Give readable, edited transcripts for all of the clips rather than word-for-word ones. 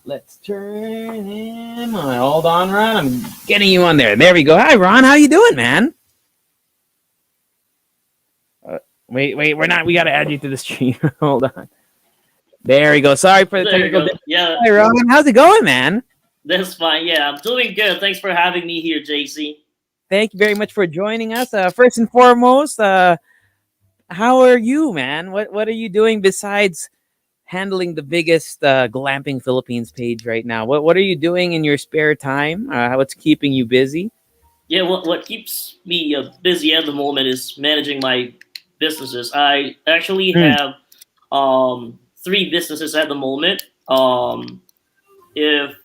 Let's turn him on. Hold on, Ron. I'm getting you on there. There we go. Hi, Ron. How you doing, man? Uh, wait. We're not. We got to add you to the stream. Hold on. There we go. Sorry for the There you technical go. difficulty. Yeah, Hi, Ron. How's it going, man? that's fine. Yeah, I'm doing good. Thanks for having me here, JC. Thank you very much for joining us. First and foremost, how are you, man? What are you doing besides handling the biggest Glamping Philippines page right now? What are you doing in your spare time? What's keeping you busy? Yeah, what keeps me busy at the moment is managing my businesses. I actually Mm, have three businesses at the moment. If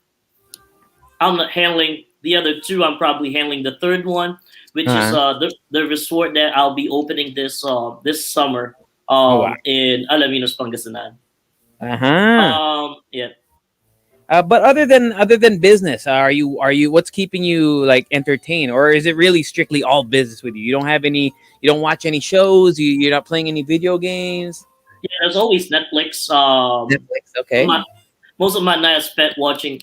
I'm not handling the other two, I'm probably handling the third one, which is uh, the resort that I'll be opening this summer oh wow. in Alaminos, Pangasinan. Uh-huh. Yeah. But other than business, are you what's keeping you like entertained, or is it really strictly all business with you? You don't have any, you don't watch any shows, you're not playing any video games. Yeah, there's always Netflix. Netflix, okay. My most of my night is spent watching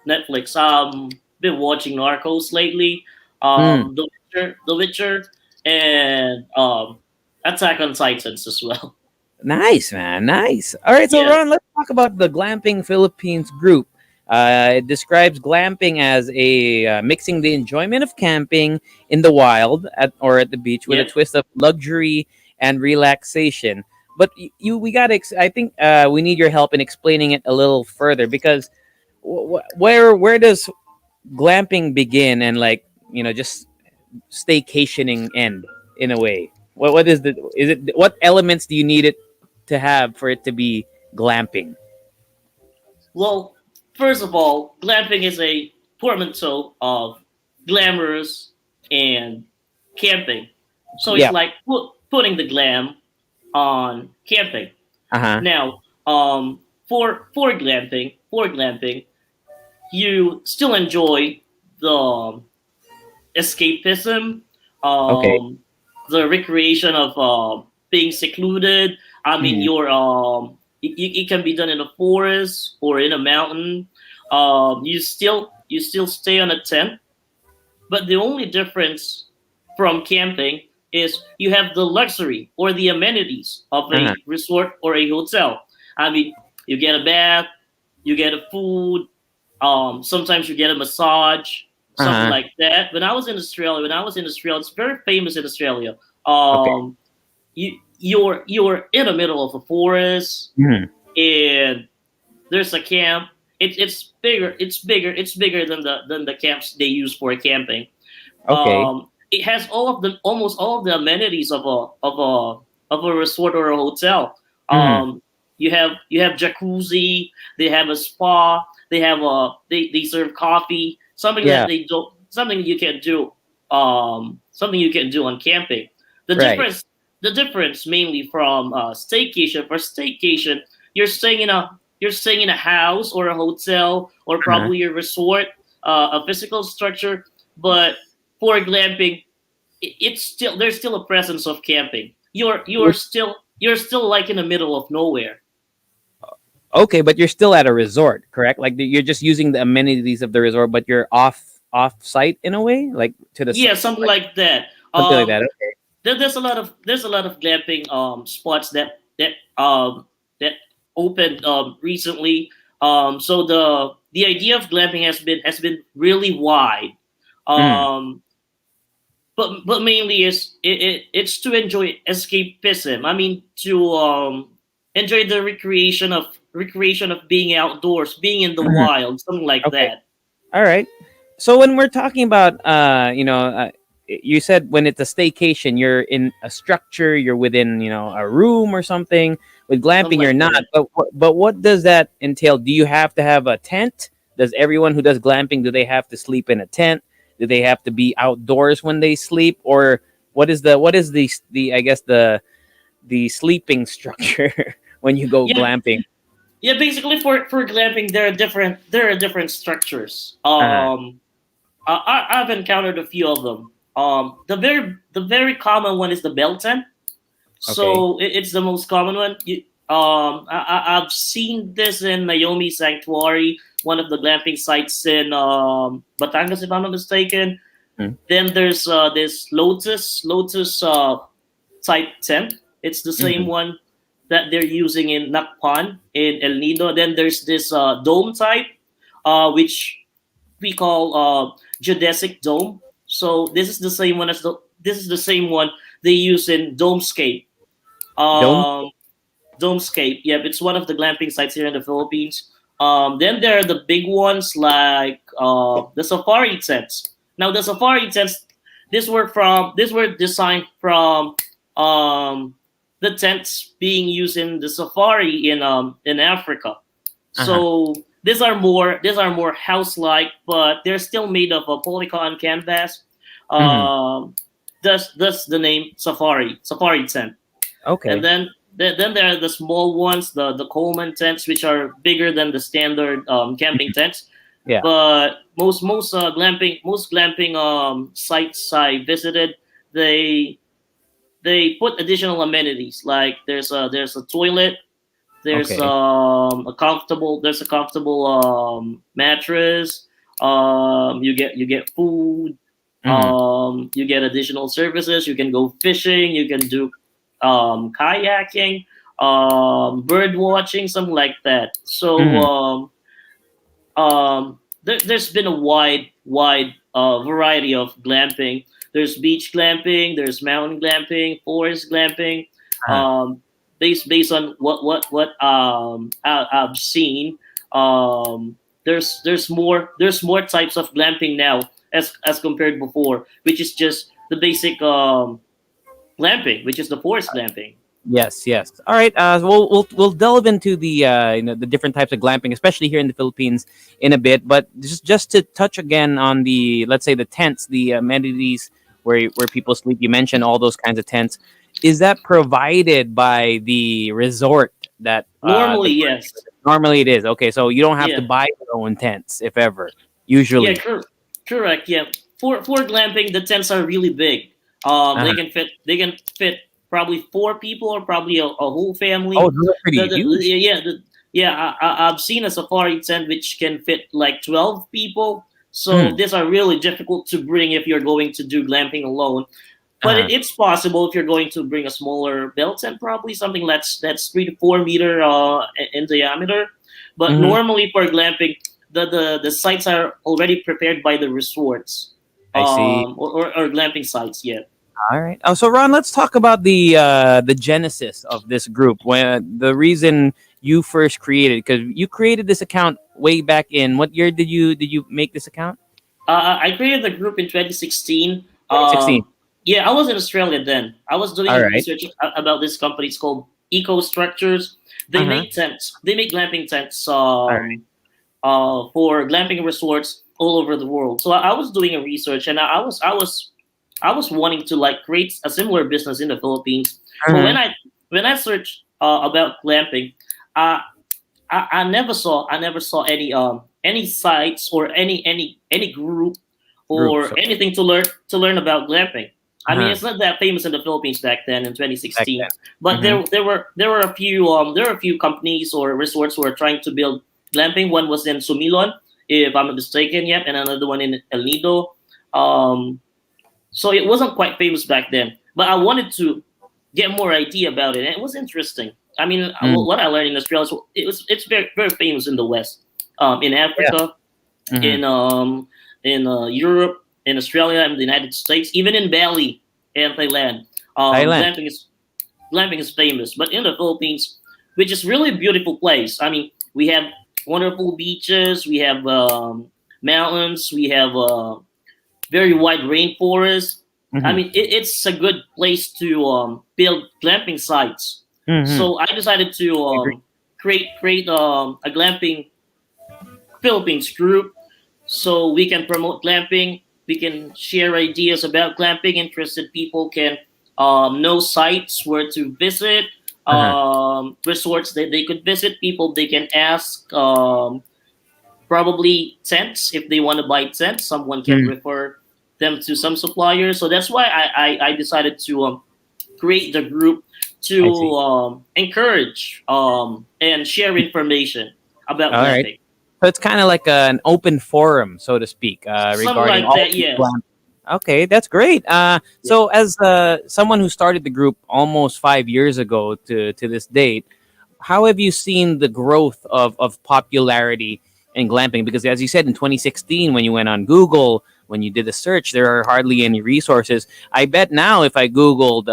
Netflix. Been watching Narcos lately. Mm. The Witcher, and Attack on Titans as well. Nice, man. Nice. All right, so Yeah, Ron, let's talk about the Glamping Philippines group. It describes glamping as a mixing the enjoyment of camping in the wild or at the beach with a yeah. twist of luxury and relaxation. But we got to. I think we need your help in explaining it a little further because where does glamping begin and like just staycationing end in a way? What is it? What elements do you need it to have for it to be glamping? Well, first of all, glamping is a portmanteau of glamorous and camping. So it's Yeah. like putting the glam on camping. Uh huh. Now, for glamping, you still enjoy the escapism, Okay. um, the recreation of being secluded. I mean, Mhm. it can be done in a forest or in a mountain. You still stay on a tent, but the only difference from camping is you have the luxury or the amenities of Uh huh. a resort or a hotel. I mean, you get a bath, you get a food, sometimes you get a massage, Uh something huh. like that. When I was in Australia, it's very famous in Australia. Okay. You're in the middle of a forest, Mhm. and there's a camp. It's bigger. It's bigger than the camps they use for camping. Okay. It has almost all of the amenities of a resort or a hotel. Mhm. You have jacuzzi. They have a spa. They serve coffee. Something that Yeah. they don't. Something you can do on camping. The Right. difference the difference mainly from staycation. For staycation, you're staying in a house or a hotel or Uh huh. probably a resort, a physical structure. But for glamping, it's still there's still a presence of camping. You're still like in the middle of nowhere. Okay, but you're still at a resort, correct? Like you're just using the amenities of the resort, but you're off site in a way, like to the Yeah, something like like that. something like that. Okay. There's a lot of glamping spots that opened recently. So the idea of glamping has been really wide. Mm. Um, but mainly it's to enjoy escapism. I mean, to enjoy the recreation of being outdoors, being in the Mhm. wild, something like Okay. that. All right. So when we're talking about, you said when it's a staycation, you're in a structure, you're within, a room or something. With Something glamping, you're like not. that. But what does that entail? Do you have to have a tent? Does everyone who does glamping, do they have to sleep in a tent? Do they have to be outdoors when they sleep, or what is the I guess the sleeping structure when you go Yeah, glamping? yeah. Basically, for glamping, there are different structures. Uh-huh. I've encountered a few of them. The very common one is the bell tent. Okay. So it's the most common one. I've seen this in Naomi Sanctuary, one of the glamping sites in Batangas, if I'm not mistaken. Mm. Then there's this Lotus type tent. It's the same Mm-hmm. one that they're using in Nakpan in El Nido. Then there's this dome type, which we call geodesic dome. So this is the same one they use in Domescape. Dome. Um, Domescape. Yep, it's one of the glamping sites here in the Philippines. Then there are the big ones like the safari tents. Now the safari tents, these were designed from um, the tents being used in the safari in Africa. Uh-huh. So these are more house like, but they're still made of a polycon canvas. Mm-hmm. Um, thus the name safari tent. And Okay. then there are the small ones, the Coleman tents, which are bigger than the standard camping tents. Yeah. But most glamping sites I visited, they they put additional amenities like there's a toilet, Okay. there's a comfortable mattress. You get food. Mm-hmm. You get additional services. You can go fishing. You can do kayaking, bird watching, something like that. So Mm-hmm. there's been a wide variety of glamping. There's beach glamping, there's mountain glamping, forest glamping. Uh-huh. Um, based on I've seen, there's more types of glamping now as compared before, which is just the basic glamping, which is the forest glamping. Yes, yes. All right. We'll delve into the the different types of glamping, especially here in the Philippines, in a bit. But just to touch again on the, let's say, the tents, the amenities where people sleep. You mentioned all those kinds of tents. Is that provided by the resort that Normally, yes. normally it is? Okay, so you don't have to Yeah. buy your own tents if ever. Yeah, Usually. correct. Yeah, for glamping, the tents are really big. Uh-huh. They can fit probably four people or probably a whole Oh, family. those are pretty huge. Yeah. I've seen a safari tent which can fit like 12 people. So Mm. these are really difficult to bring if you're going to do glamping alone. But Uh-huh. it's possible if you're going to bring a smaller belt tent, probably something that's 3 to 4 meter in diameter. But Hmm. normally for glamping, the sites are already prepared by the resorts, I see. or glamping sites. Yeah. All right. Oh, so Ron, let's talk about the genesis of this group. When the reason you first created, because you created this account way back in what year did you make this account? I created the group in 2016. 2016. Yeah, I was in Australia then. I was doing All a right. research about this company. It's called Eco Structures. Uh They huh. make tents. They make glamping tents. All right. For glamping resorts all over the world. So I was doing a research, and I was wanting to like create a similar business in the Philippines. But Uh-huh. when I searched about glamping, uh, I never saw any sites or any group Group. or So anything to learn about glamping. uh I mean, huh. it's not that famous in the Philippines back then in Back 2016, then. but Mm-hmm. there were a few companies or resorts who were trying to build glamping. One was in Sumilon, if I'm not mistaken, yep, and another one in El Nido. Um, so it wasn't quite famous back then, but I wanted to get more idea about it, and it was interesting. I mean, Mm. what I learned in Australia, it's very famous in the West, in Yeah. Africa, Mm-hmm. in Europe, in Australia, and the United States, even in Bali and Thailand. Thailand. Glamping is famous, but in the Philippines, which is really a beautiful place. I mean, we have wonderful beaches, we have mountains, we have very wide rainforest. I Mm-hmm. mean, it's a good place to build glamping sites. Mm-hmm. So I decided to I agree. create a glamping Philippines group so we can promote glamping. We can share ideas about glamping. Interested people can know sites where to visit, Uh huh. resorts that they could visit. People they can ask. Probably tents if they want to buy tents. Someone can Mm-hmm. refer them to some suppliers. So that's why I decided to create the group to I see. encourage and share information about All right. glamping. So it's kind of like an open forum, so to speak, Something regarding like all that, these yes. Okay, that's great. Yeah. So as someone who started the group almost 5 years ago to this date, how have you seen the growth of popularity in glamping? Because as you said in 2016, when you went on Google, when you did the search, there are hardly any resources. I bet now if I Googled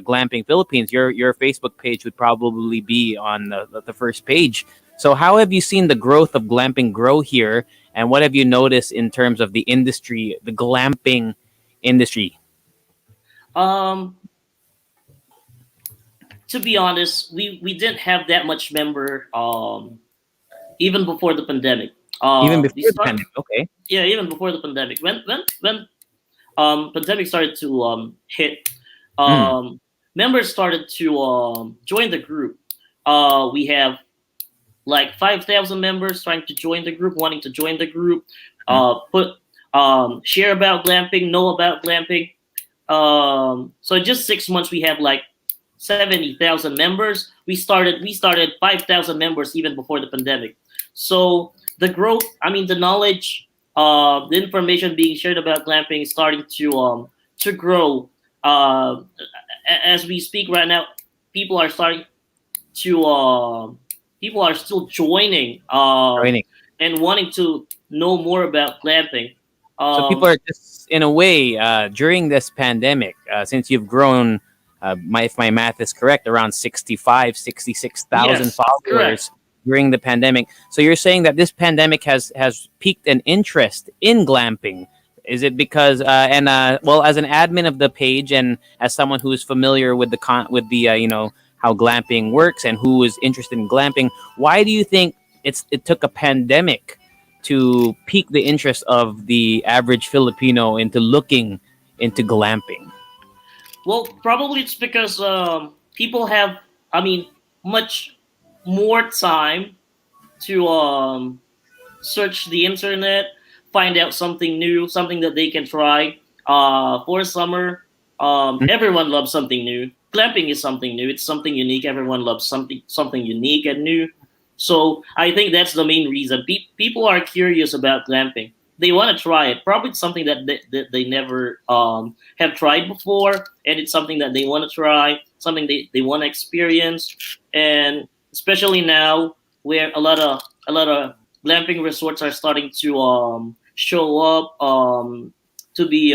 glamping Philippines, your Facebook page would probably be on the first page. So how have you seen the growth of glamping grow here? And what have you noticed in terms of the industry, the glamping industry? Um, to be honest, we didn't have that much member even before the pandemic. Even We before the start pandemic, okay. Yeah, even before the pandemic. When pandemic started to hit, Mm. um members started to join the group. We have like 5,000 members trying to join the group, wanting to join the group, Mm. put share about glamping, know about glamping. So in just 6 months, we have like 70,000 members. We started 5,000 members even before the pandemic. So the growth, I mean, the knowledge, the information being shared about glamping is starting to grow. As we speak right now, people are starting to people are still joining Joining. and wanting to know more about glamping. So people Um, are just in a way during this pandemic, since you've grown, if my math is correct, around 65, 66,000 yes, correct. followers during the pandemic. So you're saying that this pandemic has piqued an interest in glamping. Is it because and well, as an admin of the page and as someone who is familiar with with the how glamping works and who is interested in glamping, why do you think it took a pandemic to pique the interest of the average Filipino into looking into glamping? Well, probably it's because people have, I mean, much more time to search the internet, find out something new, something that they can try. For summer, everyone loves something new. Glamping is something new. It's something unique. Everyone loves something unique and new. So I think that's the main reason. People are curious about glamping. They want to try it. Probably it's something that they never have tried before, and it's something that they want to try, something they want to experience, and especially now where a lot of glamping resorts are starting to show up to be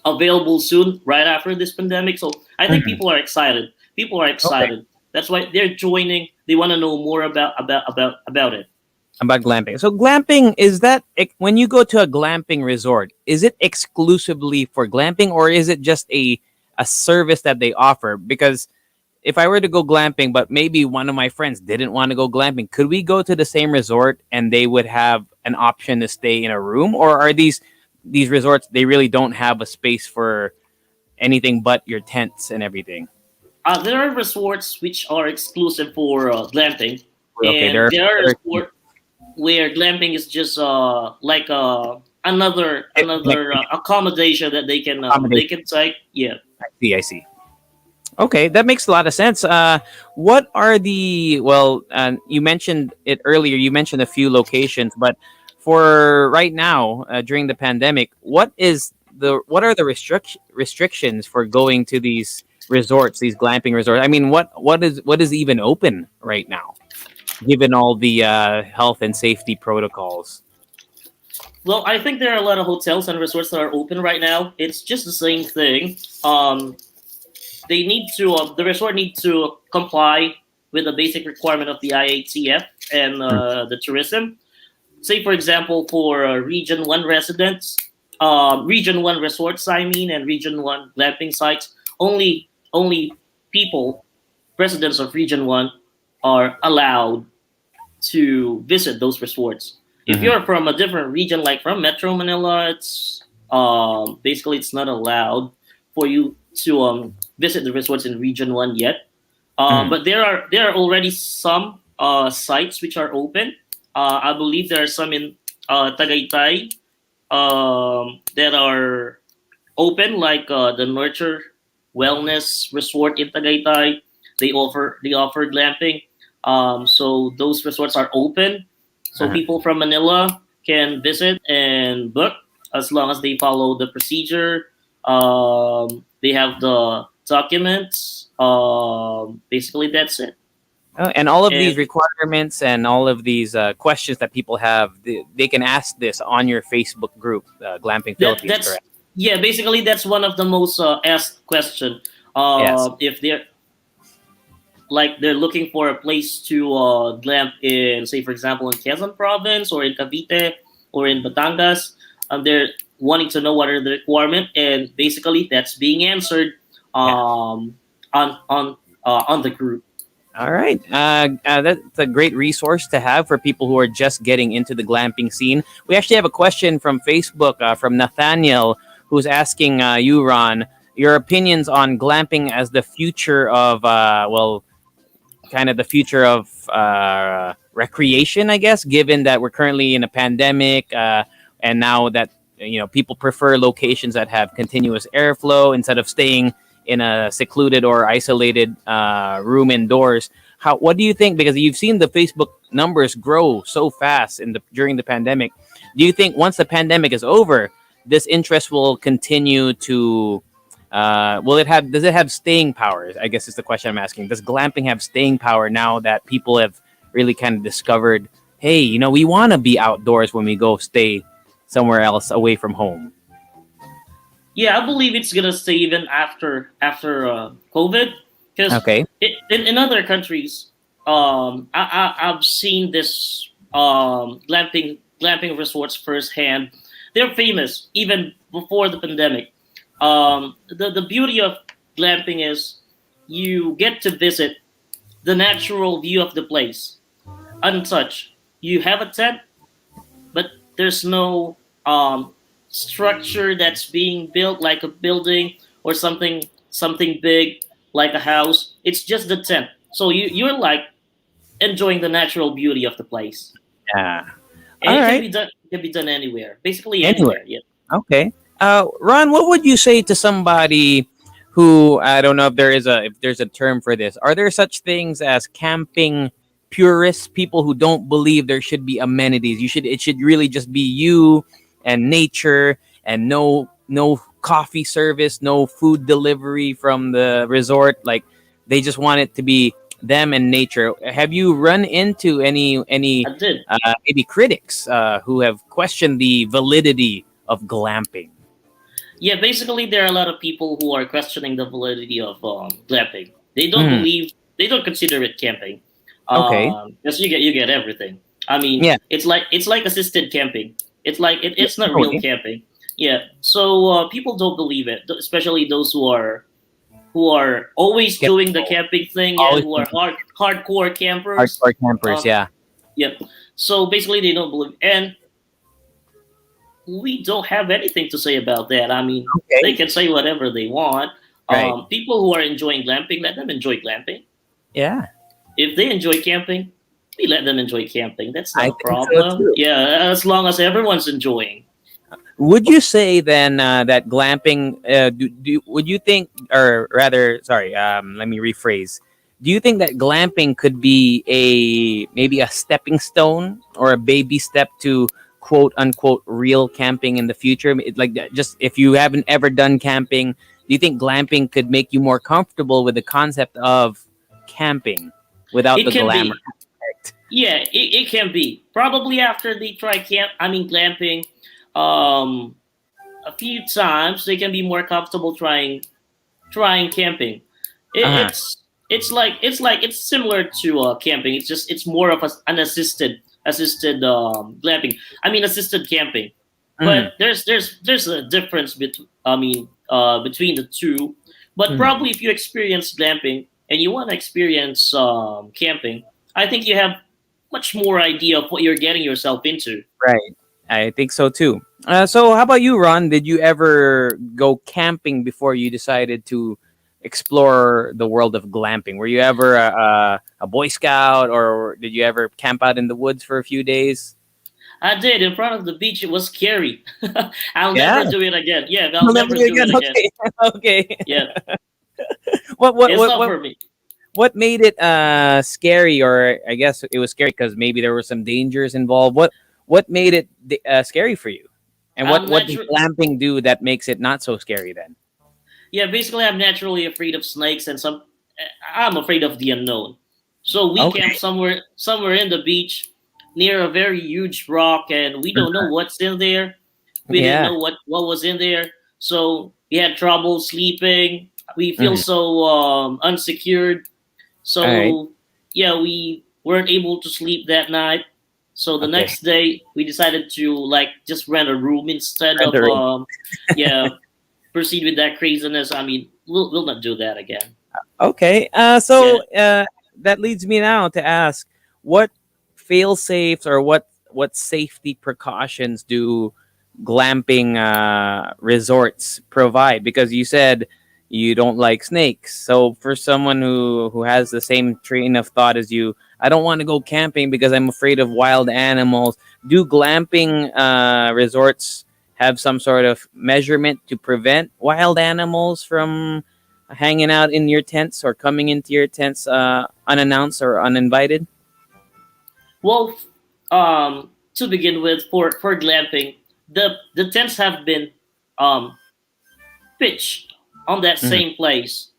available soon, right after this pandemic. So I think Mhm. people are excited. People are Okay. excited. That's why they're joining. They want to know more about it. About glamping. So glamping is that when you go to a glamping resort, is it exclusively for glamping or is it just a service that they offer? Because if I were to go glamping, but maybe one of my friends didn't want to go glamping, could we go to the same resort and they would have an option to stay in a room? Or are these resorts they really don't have a space for anything but your tents and everything? There are resorts which are exclusive for glamping, Okay, and there are resorts where glamping is just like another connecting accommodation that they accommodation. can take. Yeah. I see. I see. Okay, that makes a lot of sense. What are the well? You mentioned it earlier. You mentioned a few locations, but for right now, during the pandemic, what are the restrictions for going to these resorts, these glamping resorts? I mean, what is even open right now, given all the health and safety protocols? Well, I think there are a lot of hotels and resorts that are open right now. It's just the same thing. The resort need to comply with the basic requirement of the IATF and Mm. the tourism. Say, for example, for Region One residents, Region One resorts, I mean, and Region One glamping sites, only people residents of Region One are allowed to visit those resorts. If Mhm. you're from a different region, like from Metro Manila, it's basically it's not allowed for you to visit the resorts in Region One yet. Mhm. But there are already some sites which are open. I believe there are some in Tagaytay that are open, like the Nurture wellness resort in Tagaytay. They offer glamping. So those resorts are open, so Uh-huh. people from Manila can visit and book as long as they follow the procedure. They have the documents. Basically, that's it. Oh, and all of these And requirements and all of these questions that people have, they can ask this on your Facebook group, Glamping Philippines, that's correct? yeah. Basically, that's one of the most asked question. Yes. If they're looking for a place to glamp in, say for example, in Quezon Province or in Cavite or in Batangas. They're wanting to know what are the requirement, and basically that's being answered Yeah. on the group. All right. That's a great resource to have for people who are just getting into the glamping scene. We actually have a question from Facebook from Nathaniel, who's asking you, Ron, your opinions on glamping as the future of, kind of the future of recreation, I guess, given that we're currently in a pandemic, and now that people prefer locations that have continuous airflow instead of staying in a secluded or isolated room indoors. What do you think? Because you've seen the Facebook numbers grow so fast during the pandemic. Do you think once the pandemic is over, this interest will continue to will it have does it have staying power? I guess is the question I'm asking. Does glamping have staying power now that people have really kind of discovered, hey, we want to be outdoors when we go stay somewhere else away from home? Yeah, I believe it's gonna stay even after COVID, because Okay. in other countries, I've seen this glamping resorts firsthand. They're famous even before the pandemic. The beauty of glamping is you get to visit the natural view of the place untouched. You have a tent, but there's no structure that's being built like a building or something big like a house. It's just the tent. So you're like enjoying the natural beauty of the place, Yeah. and All it can right. be done. It can be done anywhere, basically Anyway. anywhere. Yeah, Okay. Ron, what would you say to somebody who, I don't know if there's a term for this? Are there such things as camping purists, people who don't believe there should be amenities? It should really just be you and nature, and no coffee service, no food delivery from the resort. Like, they just want it to be them and nature. Have you run into any I did. maybe critics who have questioned the validity of glamping? Yeah, basically there are a lot of people who are questioning the validity of glamping. They don't Mm, believe. They don't consider it camping. okay. Because you get everything. I mean, Yeah. it's like assisted camping. Yeah. It's not real Totally. camping. Yeah. So people don't believe it, especially those who are always doing the Skeptical. camping thing. Yeah, Always who are hardcore campers. hardcore campers. Um, Yeah. yeah. So basically, they don't believe, and we don't have anything to say about that. I mean, they Okay. can say whatever they want. Right. People who are enjoying glamping, let them enjoy glamping. Yeah. If they enjoy camping, we let them enjoy camping. That's not I a think so problem. too. Yeah, as long as everyone's enjoying. Would you say then that glamping? Would you think, or rather, sorry, let me rephrase. Do you think that glamping could be maybe a stepping stone or a baby step to quote unquote real camping in the future? Like just if you haven't ever done camping, do you think glamping could make you more comfortable with the concept of camping without It the can glamour be. aspect? Yeah, it can be. Probably after they try glamping, um, a few times they can be more comfortable trying camping. It, Uh-huh. it's similar to camping. It's more of an assisted glamping. I mean assisted camping. Mm-hmm. But there's a difference between the two. But Mm-hmm. probably if you experience glamping and you want to experience camping, I think you have much more idea of what you're getting yourself into. Right. I think so too. So, how about you, Ron? Did you ever go camping before you decided to explore the world of glamping? Were you ever a Boy Scout, or did you ever camp out in the woods for a few days? I did in front of the beach. It was scary. I'll Yeah. never do it again. Yeah, I'll You'll never never do it do again. it again. Okay. Okay. Yeah. what what It's what not what for me. what made it scary? Or I guess it was scary because maybe there were some dangers involved. What made it scary for you? And I'm what does natural. glamping do that makes it not so scary then? Yeah, basically, I'm naturally afraid of snakes, and I'm afraid of the unknown. So we camped Okay. somewhere in the beach near a very huge rock, and we don't know what's in there. We didn't Yeah. know what was in there, so we had trouble sleeping. We feel Mhm. so unsecured. All right. So yeah, we weren't able to sleep that night. So the Okay. next day, we decided to like just rent a room instead Rent of a room. yeah, proceed with that craziness. I mean, we'll not do that again. Okay. Yeah. That leads me now to ask, what fail safes or what safety precautions do glamping resorts provide? Because you said you don't like snakes. So for someone who has the same train of thought as you, I don't want to go camping because I'm afraid of wild animals. Do glamping resorts have some sort of measurement to prevent wild animals from hanging out in your tents or coming into your tents unannounced or uninvited? Well, to begin with, for glamping, the tents have been um pitched on that Hmm. same place.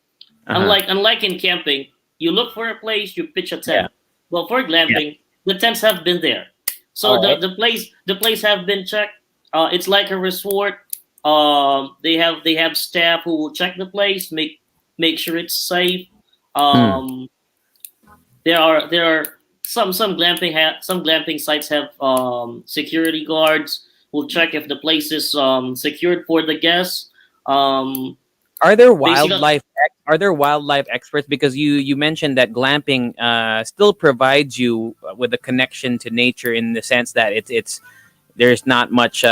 Uh-huh. Unlike in camping, you look for a place, you pitch a Yeah. tent. Well, for Yeah. glamping, the tents have been there. All So right. the place have been checked. It's like a resort. They have staff who will check the place, make sure it's safe. Mm. Um, there are some glamping sites have security guards who check if the place is secured for the guests. Um, Are there basically, wildlife experts? Because you mentioned that glamping still provides you with a connection to nature in the sense that it's there's not much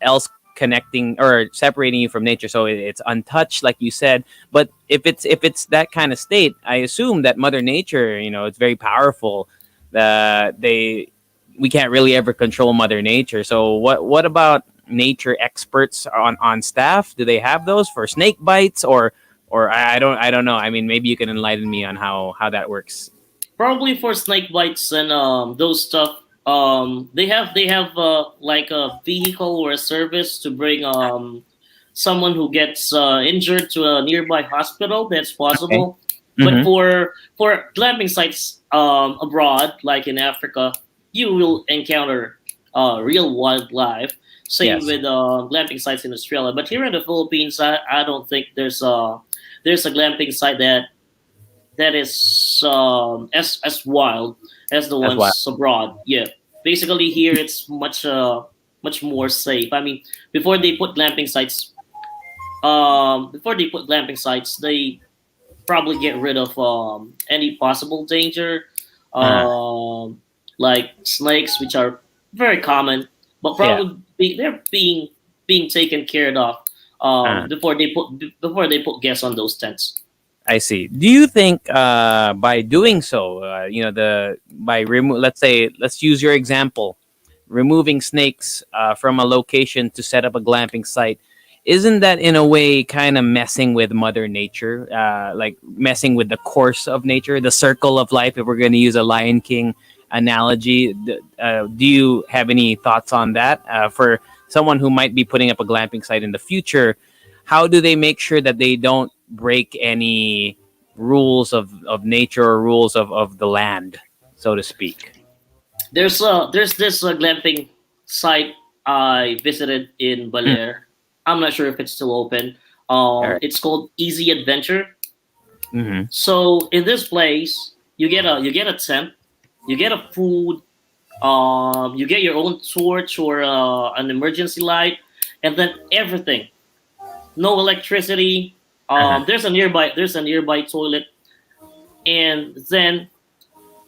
else connecting or separating you from nature, so it's untouched like you said. But if it's that kind of state, I assume that mother nature, it's very powerful. They We can't really ever control mother nature. So what about nature experts on staff? Do they have those for snake bites, or I don't know. I mean, maybe you can enlighten me on how that works. probably for snake bites and those stuff. They have like a vehicle or a service to bring someone who gets injured to a nearby hospital. That's Okay. possible. But Mm-hmm. for glamping sites abroad, like in Africa, you will encounter real wildlife. Same Yes. with glamping sites in Australia. But here in the Philippines, I don't think there's a glamping site that is as wild as the That's why. ones abroad. Yeah, basically here it's much more safe. I mean, before they put glamping sites, they probably get rid of any possible danger, Uh-huh. um, like snakes, which are very common, but Yeah. they're being taken care of Uh-huh. before they put gas on those tents. I see. Do you think by doing so, the by remove, let's use your example, removing snakes from a location to set up a glamping site, isn't that in a way kind of messing with Mother Nature, like messing with the course of nature, the circle of life? If we're going to use a Lion King analogy, do you have any thoughts on that? For someone who might be putting up a glamping site in the future, how do they make sure that they don't break any rules of nature or rules of the land, so to speak? There's this glamping site I visited in Mm. Baler. I'm not sure if it's still open. All right. It's called Easy Adventure. Mm-hmm. So in this place, you get a tent, you get a food, you get your own torch or an emergency light, and then everything. No electricity. Uh-huh. There's a nearby toilet, and then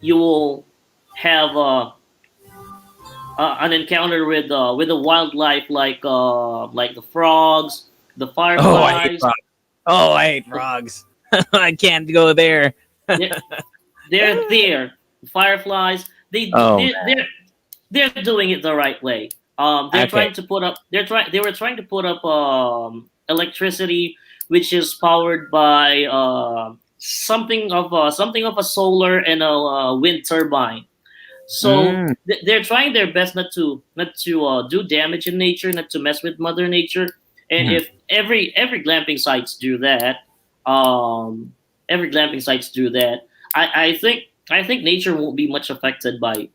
you will have an encounter with the wildlife like the frogs, the Oh, I hate fireflies. frogs. Oh, I hate frogs. I can't go there. They're, they're there. The fireflies. Oh They're doing it the right way. man. Okay. They were trying to put up electricity which is powered by something of a solar and a wind turbine. So Mm, they're trying their best not to do damage in nature, not to mess with Mother Nature. And mhm. if every glamping sites do that, um, every glamping sites do that, I think nature won't be much affected by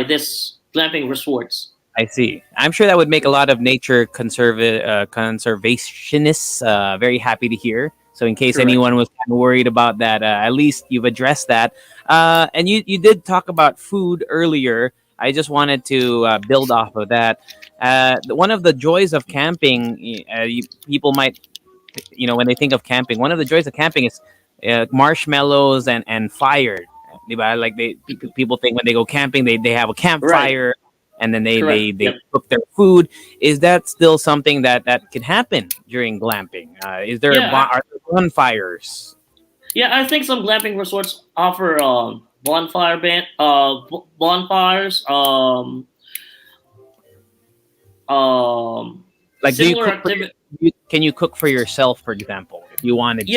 this glamping resorts. I see. I'm sure that would make a lot of nature conservationists very happy to hear. So, in case Correct. anyone was kind of worried about that, at least you've addressed that. And you did talk about food earlier. I just wanted to build off of that. One of the joys of camping, people might, when they think of camping, one of the joys of camping is marshmallows and fire. Diba? Like people think when they go camping, they have a Right. campfire and then they, Correct. they, they Yep. cook their food. Is that still something that can happen during glamping? Is there Yeah. are there bonfires? Yeah. I think some glamping resorts offer bonfires. Like, do you Similar cook for activity. can you cook for yourself, for example, if you wanted to?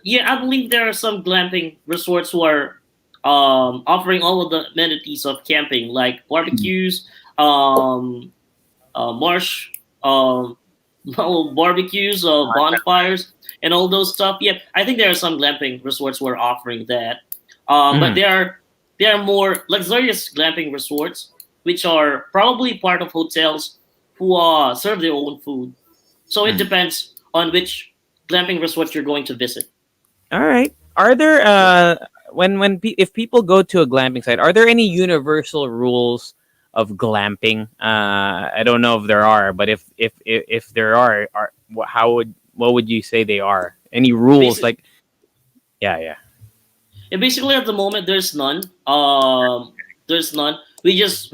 Yeah, I believe there are some glamping resorts who are offering all of the amenities of camping, like Mm. barbecues, um, marsh, barbecues, bonfires, and all those stuff. Yeah, I think there are some glamping resorts who are offering that. But Mhm. there are more luxurious glamping resorts, which are probably part of hotels who serve their own food. So it Mhm. depends on which glamping resort you're going to visit. All right. Are there Yeah. if people go to a glamping site, are there any universal rules of glamping? I don't know if there are, but if there are how would what would you say they are? Any rules? Basic, Like, yeah, yeah. yeah, basically at the moment there's none. There's none. We just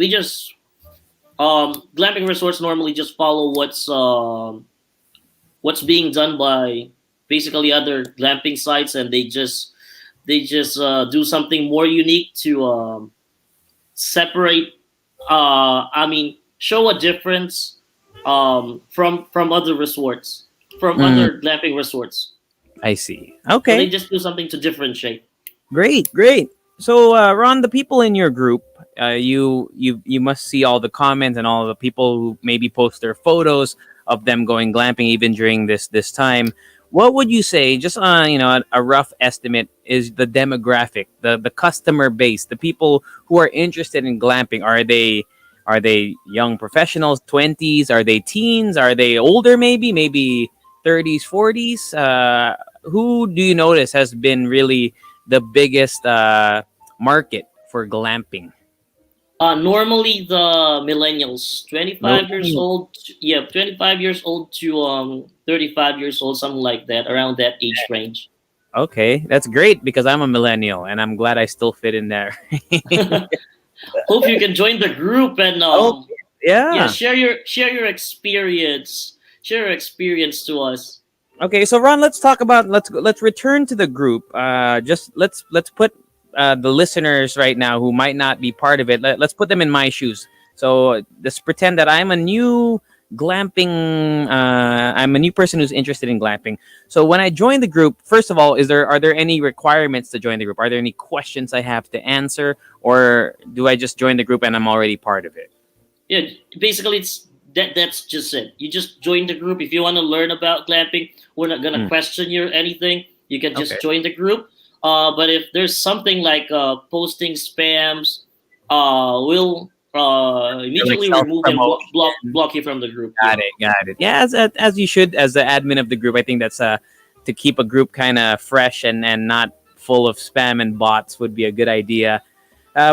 glamping resorts normally just follow what's being done by basically other glamping sites, and they just do something more unique to separate. I mean, show a difference from other resorts, from Mm, other glamping resorts. I see. So they Okay. just do something to differentiate. Great, great. So, Ron, the people in your group, you must see all the comments and all the people who maybe post their photos of them going glamping even during this time. What would you say, just a rough estimate, is the demographic, the customer base, the people who are interested in glamping? Are they young professionals, 20s? Are they teens? Are they older? Maybe 30s, 40s? Who do you notice has been really the biggest market for glamping? Normally the millennials, 25 years Millennial. old, yeah, 25 years old to 35 years old, something like that, around that age range. Okay, that's great because I'm a millennial and I'm glad I still fit in there. Hope you can join the group and Oh, yeah, yeah. share your experience to us. Okay, so Ron, let's return to the group. Just let's put the listeners right now who might not be part of it. Let's put them in my shoes. So let's pretend that I'm a new glamping. I'm a new person who's interested in glamping. So when I join the group, first of all, are there any requirements to join the group? Are there any questions I have to answer, or do I just join the group and I'm already part of it? Yeah, basically it's that's just it. You just join the group. If you want to learn about glamping, we're not gonna Mm, question you or anything. You can okay. just join the group. But if there's something like posting spams, we'll Or like immediately self remove you and promotion. block you from the group. Got Yeah. it. Got it. Yeah, as you should, as the admin of the group. I think that's to keep a group kind of fresh and not full of spam and bots would be a good idea.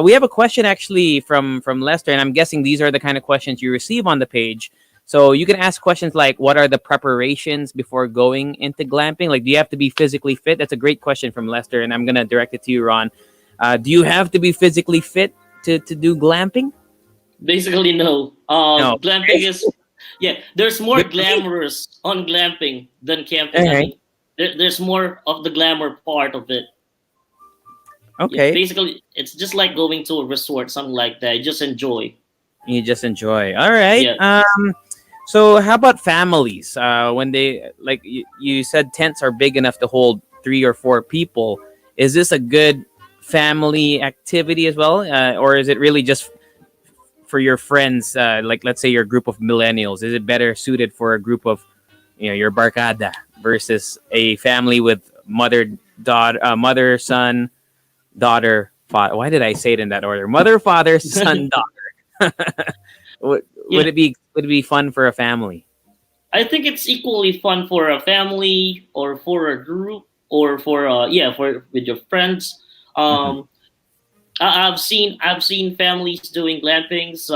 We have a question actually from Lester, and I'm guessing these are the kind of questions you receive on the page. So you can ask questions like, "What are the preparations before going into glamping? Like, do you have to be physically fit?" That's a great question from Lester, and I'm gonna direct it to you, Ron. Do you have to be physically fit to do glamping? Basically, no. No. Glamping is, yeah. There's more Good to see. glamorous on glamping than All camping. I right. mean, there's more of the glamour part of it. Yeah, Okay. basically, it's just like going to a resort, something like that. Just enjoy. You just enjoy. All right. Yeah. So how about families? When they like you said, tents are big enough to hold 3 or 4 people. Is this a good family activity as well, or is it really just for your friends? Like let's say your group of millennials. Is it better suited for a group of your barkada versus a family with mother, son, daughter, father? Why did I say it in that order? Mother, father, son, daughter. Would Yeah, it be fun for a family? I think it's equally fun for a family or for a group or for yeah for with your friends. Mhm. Um, I've seen families doing glampings,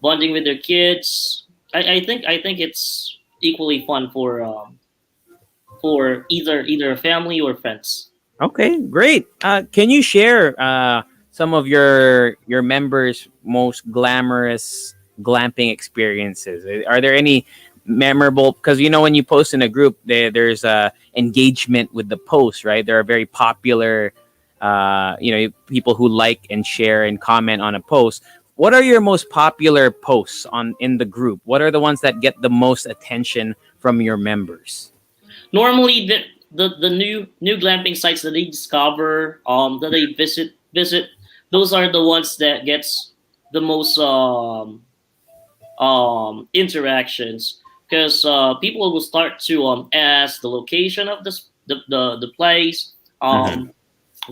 bonding with their kids. I think it's equally fun for either a family or friends. Okay, great. Can you share some of your members' most glamorous glamping experiences? Are there any memorable? Because when you post in a group, there's engagement with the post, right? There are very popular, people who like and share and comment on a post. What are your most popular posts in the group? What are the ones that get the most attention from your members? Normally, the new glamping sites that they discover, that they visit, those are the ones that gets the most interactions because people will start to ask the location of the place, Mhm.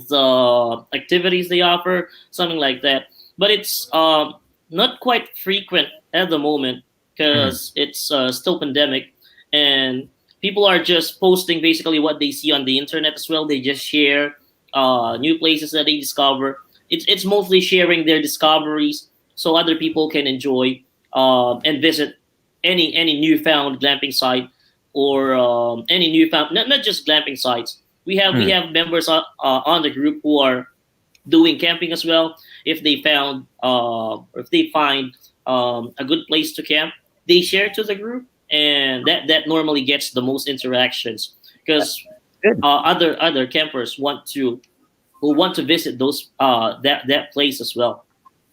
the activities they offer, something like that. But it's not quite frequent at the moment Mhm. because it's still pandemic, and people are just posting basically what they see on the internet as well. They just share new places that they discover. It's mostly sharing their discoveries so other people can enjoy and visit any newfound glamping site or any newfound not just glamping sites. We Mhm. have members on the group who are doing camping as well. If they found or if they find a good place to camp, they share to the group, and that normally gets the most interactions because Good. other campers want to visit those that place as well.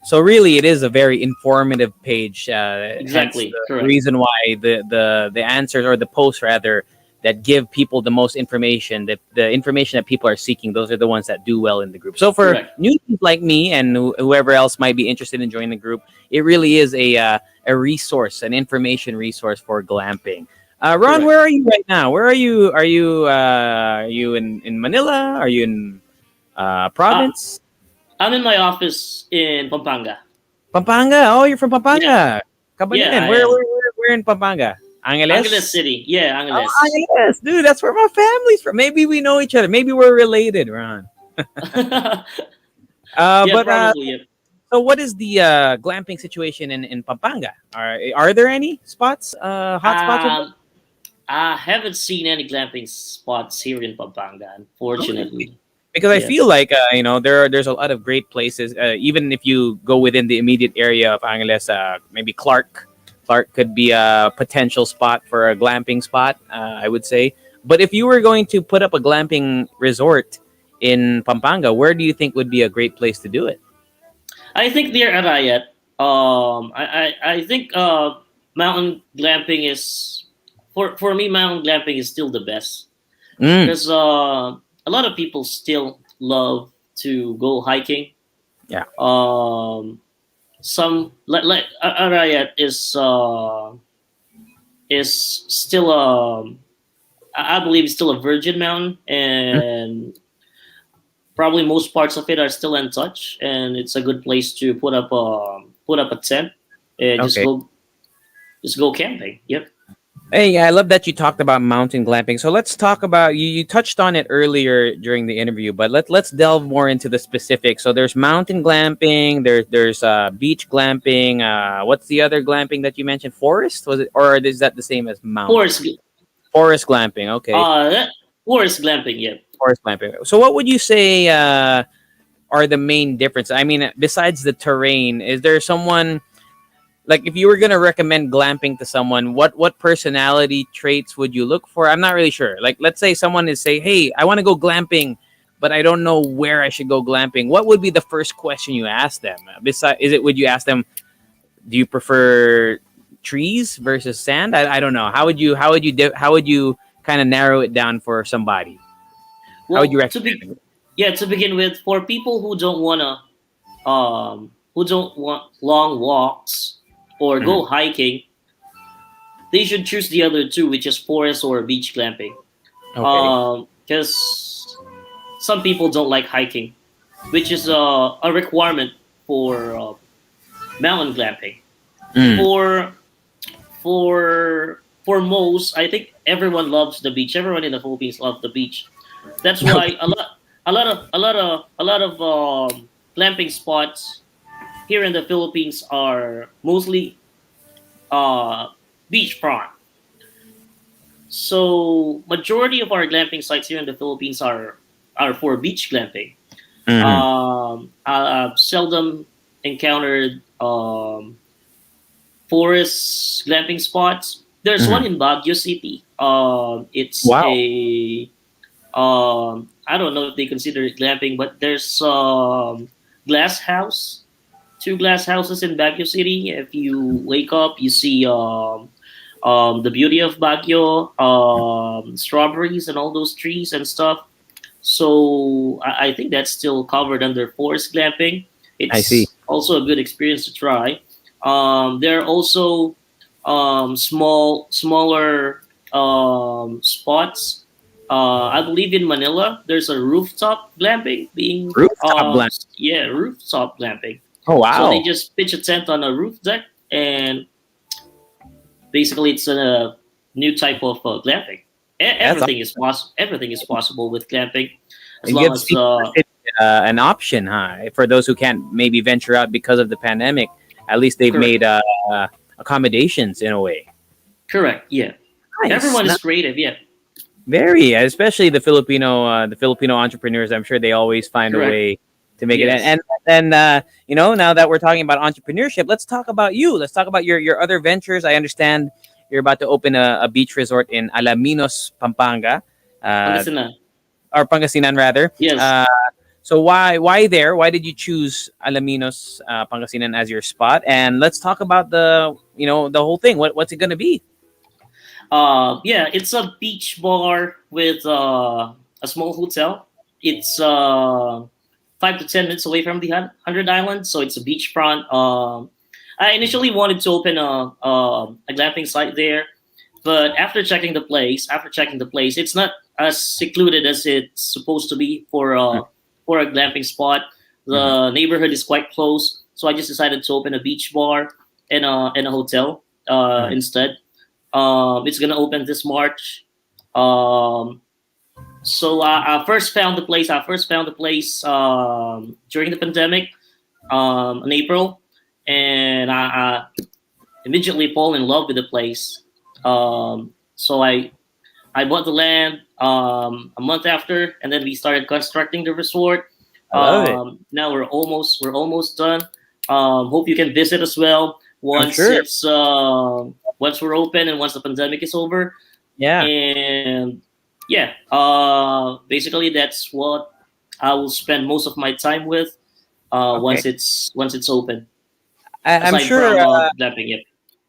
So really, it is a very informative page. Hence Exactly, the correct, reason why the answers, or the posts rather, that give people the most information, the information that people are seeking, those are the ones that do well in the group. So for correct, newbies like me and whoever else might be interested in joining the group, it really is a resource, an information resource for glamping. Ron, correct. where are you right now? Where are you? Are you in Manila? Are you in Uh, province? I'm in my office in Pampanga. Pampanga. Oh, you're from Yeah, Pampanga. yeah, Kabanin. I Where, am. where, where, where in Pampanga? Angeles Angeles? City. Yeah, Oh, Angeles. Angeles. Dude, that's where my family's from. Maybe we know each other. Maybe we're related, Ron. Yeah, But probably. Yeah. so what is the glamping situation in Pampanga? Are there any spots, hot spots with Um, I haven't seen any glamping spots here in Pampanga, okay. unfortunately. Because I Yeah, feel like there's a lot of great places. Even if you go within the immediate area of Angeles, maybe Clark. Clark could be a potential spot for a glamping spot. I would say. But if you were going to put up a glamping resort in Pampanga, where do you think would be a great place to do it? I think near Arayat. I think mountain glamping is for me. Mountain glamping is still the best Mm, because a lot of people still love to go hiking. yeah. Um, some like Arayat is still I believe it's still a virgin mountain, Mm, and probably most parts of it are still untouched, and it's a good place to put up a tent and okay. just go camping. Yep. Hey, I love that you talked about mountain glamping. So let's talk about you touched on it earlier during the interview, but let's delve more into the specifics. So there's mountain glamping, there's beach glamping. What's the other glamping that you mentioned? Forest was it, or is that the same as mountain? Forest, Forest glamping. Okay, that forest glamping. Yep. forest glamping. So what would you say are the main differences? I mean, besides the terrain, is there someone like if you were gonna recommend glamping to someone, what personality traits would you look for? I'm not really sure. Like, let's say someone is say, "Hey, I want to go glamping, but I don't know where I should go glamping." What would be the first question you ask them? Besides, is it would you ask them, "Do you prefer trees versus sand? I don't know. How would you kind of narrow it down for somebody? How would you Well, recommend it? to begin with, for people who don't want long walks or Mhm. go hiking, they should choose the other two, which is forest or beach glamping. Okay. Because some people don't like hiking, which is a requirement for mountain glamping. Mm. For for most, I think everyone loves the beach. Everyone in the Philippines loves the beach. That's why a lot of glamping spots here in the Philippines are mostly uh, beachfront. So majority of our glamping sites here in the Philippines are for beach glamping. Hmm. I've seldom encountered forest glamping spots. There's one Hmm. in Baguio City. It's Wow. a I don't know if they consider it glamping, but there's glass house, two glass houses in Baguio City. If you wake up, you see the beauty of Baguio, strawberries and all those trees and stuff. So I think that's still covered under forest glamping. I see. It's also a good experience to try. There are also smaller spots. I believe in Manila, there's a rooftop glamping being Rooftop glamping. yeah, rooftop glamping. Oh So they wow. just pitch a tent on a roof deck, and basically it's a new type of glamping. That's Everything is possible. Everything is possible with glamping, as It long gives as people an option, huh? For those who can't maybe venture out because of the pandemic, at least they've correct, made accommodations in a way. correct. Yeah, Nice. everyone is creative. Yeah, Very, especially the Filipino entrepreneurs. I'm sure they always find a correct. way to make it. Yes. And then now that we're talking about entrepreneurship, let's talk about you. Let's talk about your other ventures. I understand you're about to open a beach resort in Alaminos, Pampanga, uh, Pangasinan. or Pangasinan rather. Yes. So why there? Why did you choose Alaminos, Pangasinan as your spot? And let's talk about the whole thing. What's it gonna be? Yeah, it's a beach bar with a small hotel. It's 5 to 10 minutes away from the 100 Island, so it's a beachfront. I initially wanted to open a glamping site there, but after checking the place, it's not as secluded as it's supposed to be for a glamping spot. Mm-hmm. The neighborhood is quite close, so I just decided to open a beach bar and a hotel Hmm. instead. It's gonna open this March. Um, so I first found the place. I first found the place during the pandemic in April, and I immediately fall in love with the place. So I bought the land a month after, and then we started constructing the resort. I love it. Now we're almost done. Hope you can visit as well I'm once sure. it's once we're open and once the pandemic is over. Yeah. And yeah, basically that's what I will spend most of my time with Okay. once it's open. I'm Aside sure. from glamping, it.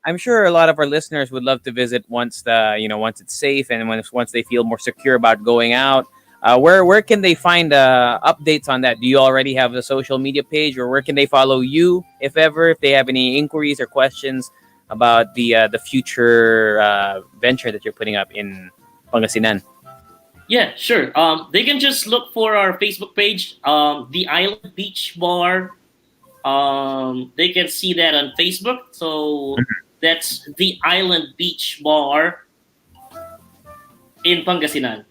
I'm sure a lot of our listeners would love to visit once it's safe and once they feel more secure about going out. Where can they find updates on that? Do you already have a social media page, or where can they follow you if they have any inquiries or questions about the future venture that you're putting up in Pangasinan? Yeah, sure. They can just look for our Facebook page, the Island Beach Bar. They can see that on Facebook. So that's the Island Beach Bar in Pangasinan.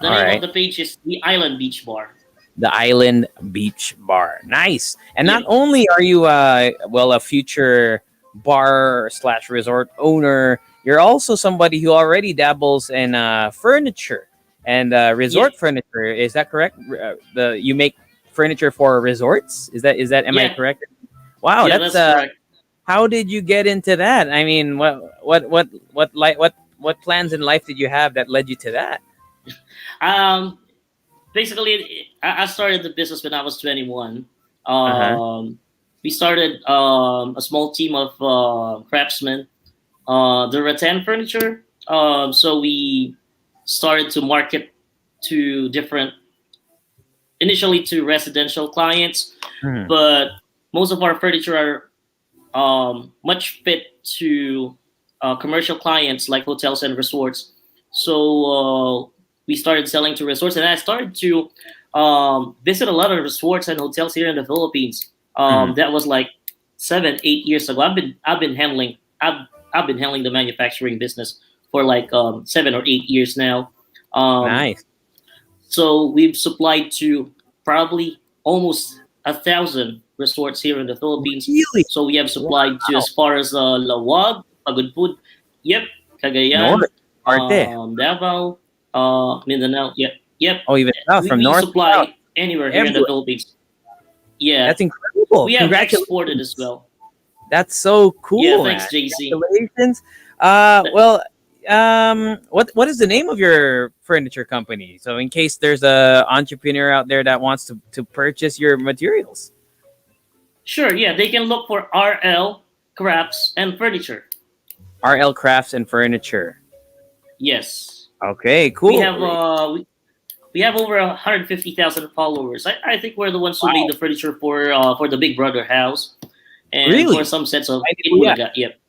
The All name of right. the page is the Island Beach Bar. The Island Beach Bar. Nice. And not Yep. only are you a future bar slash resort owner, you're also somebody who already dabbles in furniture and Yeah. resort furniture. Is that correct? The you make furniture for resorts? Is that am I Yeah. correct? Wow, Yeah, that's that's correct. how did you get into that? I mean, what plans in life did you have that led you to that? Um, basically, I started the business when I was 21. Uh huh. We started a small team of craftsmen. the rattan furniture. So we started to market to different, initially to residential clients, Mhm. but most of our furniture are much fit to commercial clients like hotels and resorts. So we started selling to resorts, and I started to visit a lot of resorts and hotels here in the Philippines. Mhm. That was like 7, 8 years ago. I've been handling the manufacturing business for like 7 or 8 years now. Um, Nice. so we've supplied to probably almost 1,000 resorts here in the Philippines. Really? So we have supplied to Wow. as far as Lawag, Pagudpud, yep, North. Cagayan, Arte. Davao, Mindanao, yep. Oh, even south, from We north to south, supply anywhere here in the everywhere. Philippines. Yeah, That's incredible. we have exported as Congratulations. well. That's so Yeah, cool, man. thanks, JC. Congratulations. Well, what is the name of your furniture company? So, in case there's a entrepreneur out there that wants to purchase your materials, Sure, yeah, they can look for RL Crafts and Furniture. RL Crafts and Furniture. Yes, Okay, we cool. have we have over 150,000 followers. I think we're the ones who made Wow, the furniture for the Big Brother house and for really? some sets of I It didn't- yeah. Bulaga. Yep.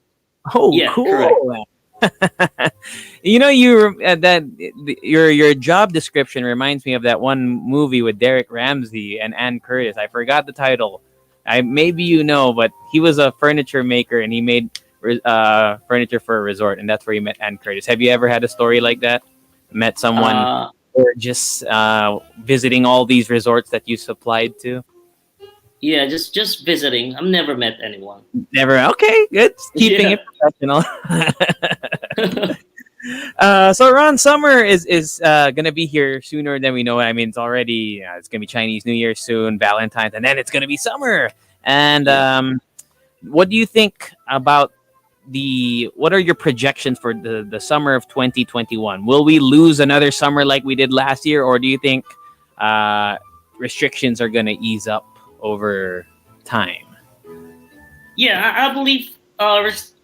Oh, Yeah, correct. cool. Your job description reminds me of that one movie with Derek Ramsey and Ann Curtis. I forgot the title. I maybe you know, but he was a furniture maker and he made furniture for a resort, and that's where he met Ann Curtis. Have you ever had a story like that? Met someone Uh, or just visiting all these resorts that you supplied to? yeah, just visiting. I've never met anyone. Never. Okay, good. Keeping Yeah. it professional. So Ron, summer is gonna be here sooner than we know. I mean, it's already it's gonna be Chinese New Year soon, Valentine's, and then it's gonna be summer. And Yep. what do you think about the? What are your projections for the summer of 2021? Will we lose another summer like we did last year, or do you think uh, restrictions are gonna ease up over time? Yeah, I believe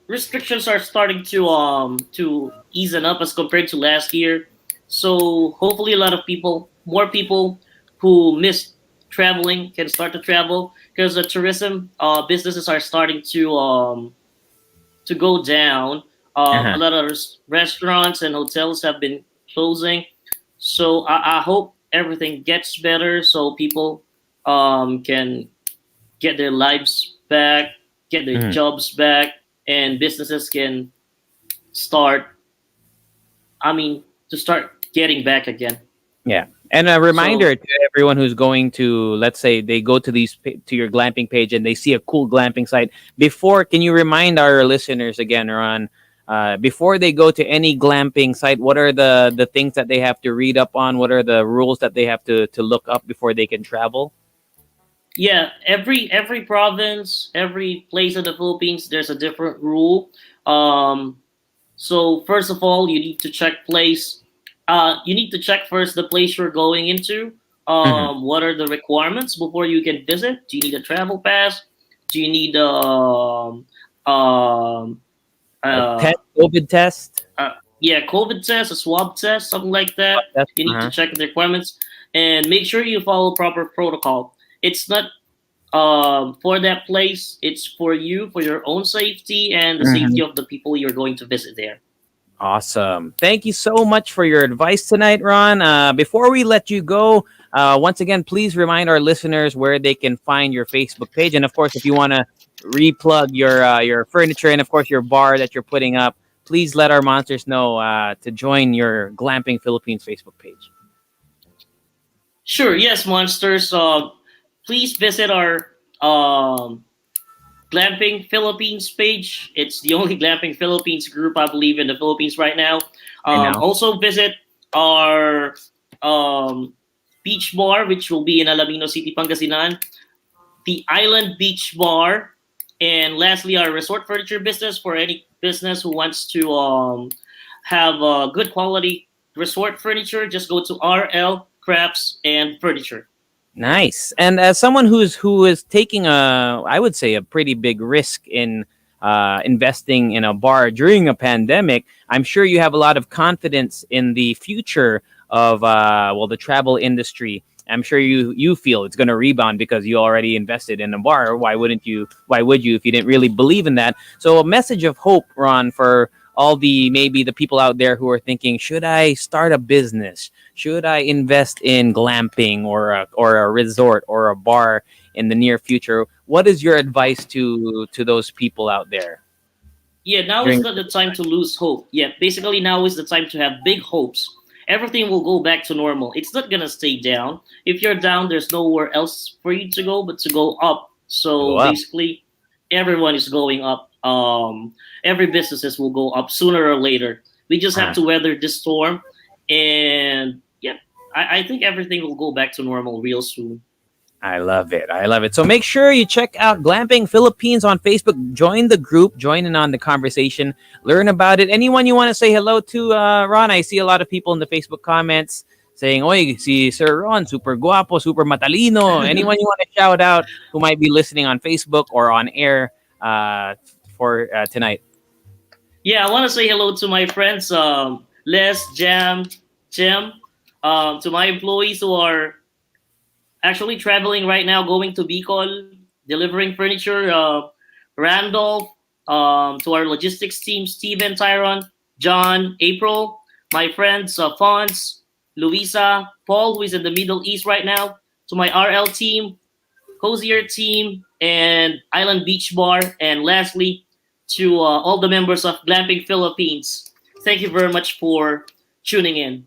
restrictions are starting to ease up as compared to last year. So hopefully, a lot of people, more people who missed traveling, can start to travel because the tourism businesses are starting to go down. A Uh-huh. lot of restaurants and hotels have been closing. So I hope everything gets better so people can get their lives back, get their Mhm. jobs back, and businesses can start, I mean, to start getting back again. Yeah. And a So, reminder to everyone who's going to, let's say, they go to to your glamping page and they see a cool glamping site. Before, can you remind our listeners again, Ron, before they go to any glamping site, what are the things that they have to read up on? What are the rules that they have to look up before they can travel? yeah, every province, every place in the Philippines, there's a different rule. Um, so first of all, you need to check place. You need to check first the place you're going into. Hmm. What are the requirements before you can visit? Do you need a travel pass? Do you need um, A uh, test, COVID test? yeah, COVID test, a swab test, something like that? Test? You need to Uh-huh. check the requirements and make sure you follow proper protocol. It's not for that place. It's for you, for your own safety and the safety of the people you're going to visit there. Awesome. Thank you so much for your advice tonight, Ron. Before we let you go, once again, please remind our listeners where they can find your Facebook page. And of course, if you want to replug your furniture and, of course, your bar that you're putting up, please let our monsters know to join your Glamping Philippines Facebook page. Sure, yes, monsters. Please visit our um, Glamping Philippines page. It's the only Glamping Philippines group, I believe, in the Philippines right now. Right now. Also, visit our um, beach bar, which will be in Alamino City, Pangasinan, the Island Beach Bar, and lastly, our resort furniture business for any business who wants to have good quality resort furniture. Just go to RL Crafts and Furniture. Nice. And as someone who is taking a, I would say, a pretty big risk in investing in a bar during a pandemic, I'm sure you have a lot of confidence in the future of the travel industry. I'm sure you feel it's going to rebound because you already invested in a bar. Why wouldn't you? Why would you if you didn't really believe in that? So a message of hope, Ron, for all the maybe the people out there who are thinking, should I start a business? Should I invest in glamping or a resort or a bar in the near future? What is your advice to those people out there Yeah, now is during? not the time to lose hope. Yeah, basically now is the time to have big hopes. Everything will go back to normal. It's not gonna stay down. If you're down, there's nowhere else for you to go but to go up. To go So up? basically, everyone is going up. Every businesses will go up sooner or later. We just have Ah, to weather this storm, and yeah, I think everything will go back to normal real soon. I love it. I love it. So make sure you check out Glamping Philippines on Facebook. Join the group. Join in on the conversation. Learn about it. Anyone you want to say hello to, Ron? I see a lot of people in the Facebook comments saying, "Oy, si Sir Ron, super guapo, super matalino." Anyone you want to shout out who might be listening on Facebook or on air for tonight? Yeah, I want to say hello to my friends, Les, Jam, Jim, to my employees who are actually traveling right now, going to Bicol, delivering furniture. Randolph, to our logistics team, Steven, Tyron, John, April, my friends, Fons, Luisa, Paul, who is in the Middle East right now, to my RL team, Cozier team, and Island Beach Bar, and lastly, to all the members of Glamping Philippines. Thank you very much for tuning in.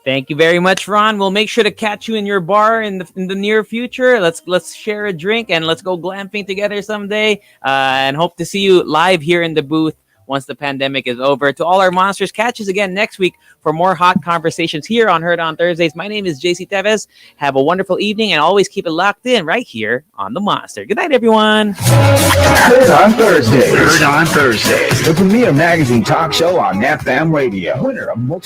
Thank you very much, Ron. We'll make sure to catch you in your bar in the near future. Let's share a drink and let's go glamping together someday. And hope to see you live here in the booth once the pandemic is over. To all our monsters, catch us again next week for more hot conversations here on Heard on Thursdays. My name is JC Tevez. Have a wonderful evening and always keep it locked in right here on the Monster. Good night, everyone. Heard on Thursdays. Heard on Thursdays. The premier magazine talk show on FM radio. Winner of multiple